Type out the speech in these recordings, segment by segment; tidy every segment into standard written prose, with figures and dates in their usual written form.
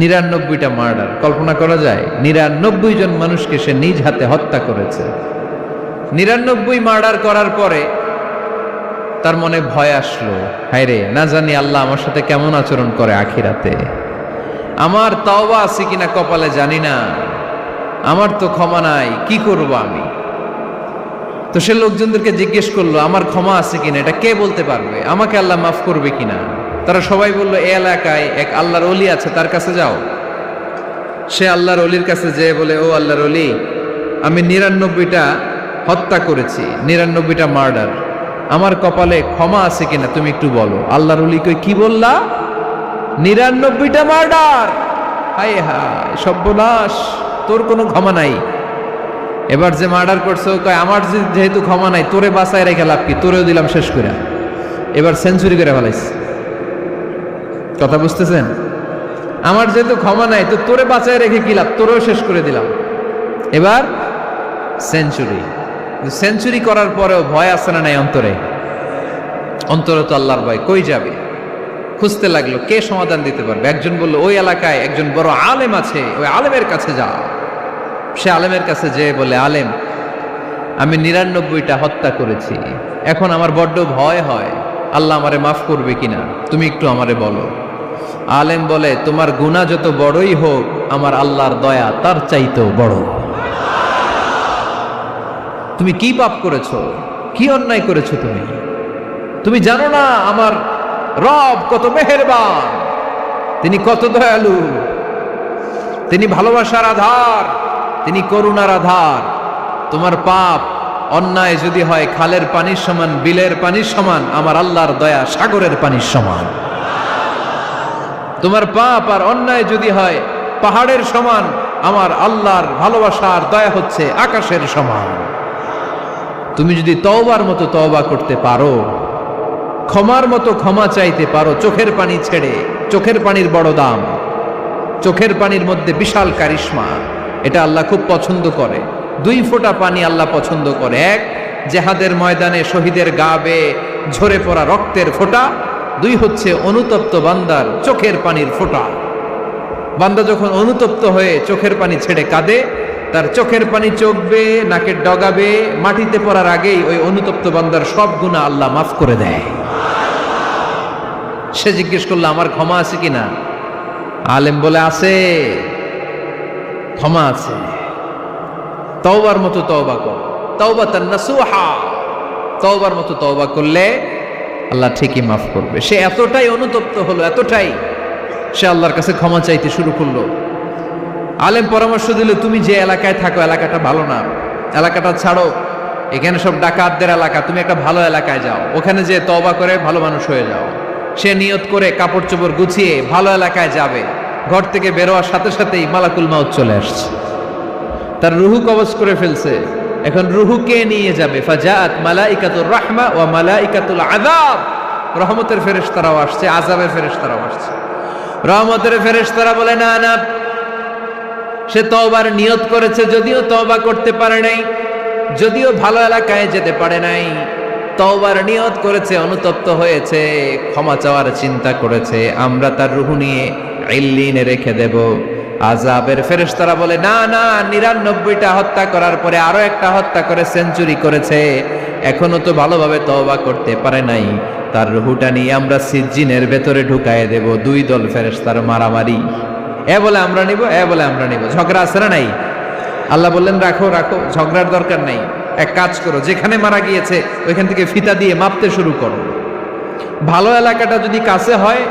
৯৯টা murder, কল্পনা করা যায়? ৯৯ জন মানুষকে সে নিজ হাতে হত্যা করেছে। ৯৯ মার্ডার করার পরে তার মনে ভয় আসলো, হায় রে, না জানি আল্লাহ আমার সাথে কেমন আচরণ করে আখিরাতে। আমার তওবা আছে কিনা কপালে জানি না, আমার তো ক্ষমা নাই, কি করব আমি? তো সে লোকজনদেরকে জিজ্ঞেস করলো, আমার ক্ষমা আছে কিনা, এটা কে বলতে পারবে? আমাকে আল্লাহ মাফ করবে কিনা? তারা সবাই বলল, এই এলাকায় এক আল্লাহর ওলি আছে, তার কাছে যাও। সে আল্লাহর ওলির কাছে যেয়ে বলে, ও আল্লাহর ওলি, আমি ৯৯টা হত্যা করেছি, ৯৯টা মার্ডার, আমার কপালে ক্ষমা আছে কিনা তুমি একটু বলো। আল্লাহর ওলি কই, কি বললা? ৯৯টা মার্ডার? হায় হায় সর্বনাশ, তোর কোনো ক্ষমা নাই। এবার যে মার্ডার করছে ও কয়, আমার যেহেতু ক্ষমা নাই, তোরে বাঁচায় রেখে লাভ কি, তোরেও দিলাম শেষ করে। এবার সেঞ্চুরি করে ফেলাইছে। কথা বুঝতেছেন? আমার যেহেতু ক্ষমা নাই, তো তোরে বাঁচায় রেখে কি লাভ, তোরেও শেষ করে দিলাম। এবার সেঞ্চুরি। সেঞ্চুরি করার পরেও ভয় আছে না নাই অন্তরে? অন্তরে তো আল্লাহর ভয়, কই যাবে? খুঁজতে লাগলো কে সমাধান দিতে পারবে। একজন বলল, ওই এলাকায় একজন বড় আলেম আছে, ওই আলেমের কাছে যা। সে আলেমের কাছে যেয়ে বলে, আলেম, আমি ৯৯টা হত্যা করেছি, এখন আমার বড্ড ভয় হয়, আল্লাহ আমারে মাফ করবে কিনা, তুমি একটু আমারে বলো। আলেম বলে, তোমার গুনাহ যত বড়ই হোক, আমার আল্লাহর দয়া তার চাইতেও বড়। তুমি কি পাপ করেছো, কি অন্যায় করেছো? তুমি জানো না আমার রব কত মেহেরবান, তিনি কত দয়ালু, তিনি ভালোবাসার আধার, তিনি করুণার আধার। তোমার পাপ অন্যায় যদি হয় খালের পানির সমান, বিলের পানির সমান, আমার আল্লাহর দয়া সাগরের পানির সমান। তোমার পাপ আর অন্যায় যদি হয় পাহাড়ের সমান, আমার আল্লাহর ভালোবাসার দয়া হচ্ছে আকাশের সমান। তুমি যদি তওবার মতো তওবা করতে পারো, ক্ষমার মতো ক্ষমা চাইতে পারো, চোখের পানি ছেড়ে, চোখের পানির বড় দাম, চোখের পানির মধ্যে বিশাল কারিশমা, এটা আল্লাহ খুব পছন্দ করে। 2 ফোঁটা পানি আল্লাহ পছন্দ করে। এক, জেহাদের ময়দানে শহীদের গা বেয়ে ঝরে পড়া রক্তের ফোঁটা। 2 হচ্ছে অনুতপ্ত বান্দার চোখের পানির ফোঁটা। বান্দা যখন অনুতপ্ত হয়ে চোখের পানি ছেড়ে কাঁদে, তার চোখের পানি চোখ বেয়ে, নাকের ডগা বেয়ে মাটিতে পড়ার আগেই ওই অনুতপ্ত বান্দার সব গুনাহ আল্লাহ মাফ করে দেয়। সে জিজ্ঞেস করলো, আমার ক্ষমা আছে কিনা? আলেম বলে, আছে, ক্ষমা আছে। তওবার মতো তওবা কর, তাওবাতান নাসুহা, তওবার মতো তওবা করলে আল্লাহ ঠিকই মাফ করবে। সে এতটাই অনুতপ্ত হলো, এতটাই, সে আল্লাহর কাছে ক্ষমা চাইতে শুরু করলো। আলেম পরামর্শ দিল, তুমি যে এলাকায় থাকো এলাকাটা ভালো না, এলাকাটা ছাড়ো, এখানে সব ডাকাতদের এলাকা, তুমি একটা ভালো এলাকায় যাও, ওখানে যে তওবা করে ভালো মানুষ হয়ে যাও। সে নিয়ত করে কাপড় চোপড় গুছিয়ে ভালো এলাকায় যাবে। ঘর থেকে বেরোয়ার সাথে সাথেই মালাকুল মাউত চলে আসছে, তার রুহু কবজ করে ফেলছে। এখন রুহুকে নিয়ে যাবে। ফাজাআত মালাইকাতুর রাহমা ওয়া মালাইকাতুল আযাব, রহমতের ফেরেশতারাও আসছে, আযাবের ফেরেশতারাও আসছে। রহমতের ফেরেশতারা বলে, না না, সে তওবার নিয়ত করেছে, যদিও তওবা করতে পারে নাই, যদিও ভালো এলাকায় যেতে পারে নাই, তওবার নিয়ত করেছে, অনুতপ্ত হয়েছে, ক্ষমা চাওয়ার চিন্তা করেছে, আমরা তার রূহ নিয়ে ইল্লিনে রেখে দেব। আযাবের ফেরেশতারা বলে, না না, ৯৯টা হত্যা করার পরে আরো একটা হত্যা করে সেঞ্চুরি করেছে, এখনো তো ভালোভাবে তওবা করতে পারে নাই, তার রূহটা নিয়ে আমরা সিজ্জিনের ভেতরে ঢুকায়ে দেব। 2 দল ফেরেশতার মারামারি, এ বলে আমরা নিব, এ বলে আমরা নিব, ঝগড়া আছে না নাই? আল্লাহ বললেন, রাখো রাখো, ঝগড়ার দরকার নাই। এক কাজ করো, যেখানে মারা গিয়েছে ওইখান থেকে ফিতা দিয়ে মাপতে শুরু করো। ভালো এলাকাটা যদি কাছে হয়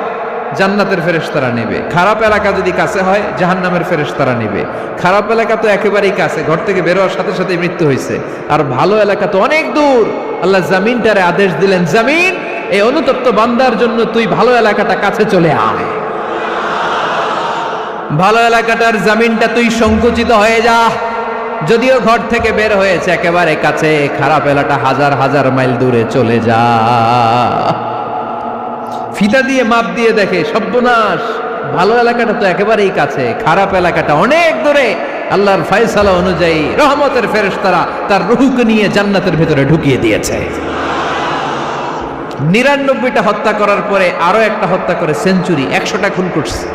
জান্নাতের ফেরেশতারা নেবে, খারাপ এলাকা যদি কাছে হয় জাহান্নামের ফেরেশতারা নেবে। খারাপ এলাকা তো একেবারেই কাছে, ঘর থেকে বেরোয়ার সাথে সাথে মৃত্যু হয়েছে, আর ভালো এলাকা তো অনেক দূর। আল্লাহ জামিনটারে আদেশ দিলেন, জামিন, এই অনুতপ্ত বান্দার জন্য তুই ভালো এলাকাটা কাছে চলে আয়। ভালো এলাকাটার জামিনটা তুই সংকুচিত হয়ে যা, যদিও ঘর থেকে বের হয়েছে একেবারে কাছে, খারাপ এলাকা হাজার হাজার মাইল দূরে চলে যা। ফিতা দিয়ে মাপ দিয়ে দেখে, সর্বনাশ, ভালো এলাকাটা তো একেবারেই কাছে, খারাপ এলাকাটা অনেক দূরে। আল্লাহর ফয়সালা অনুযায়ী রহমতের ফেরেশতারা তার রূহকে নিয়ে জান্নাতের ভেতরে ঢুকিয়ে দিয়েছে। ৯৯টা হত্যা করার পরে আরো একটা হত্যা করে সেঞ্চুরি, 100টা খুন করছে।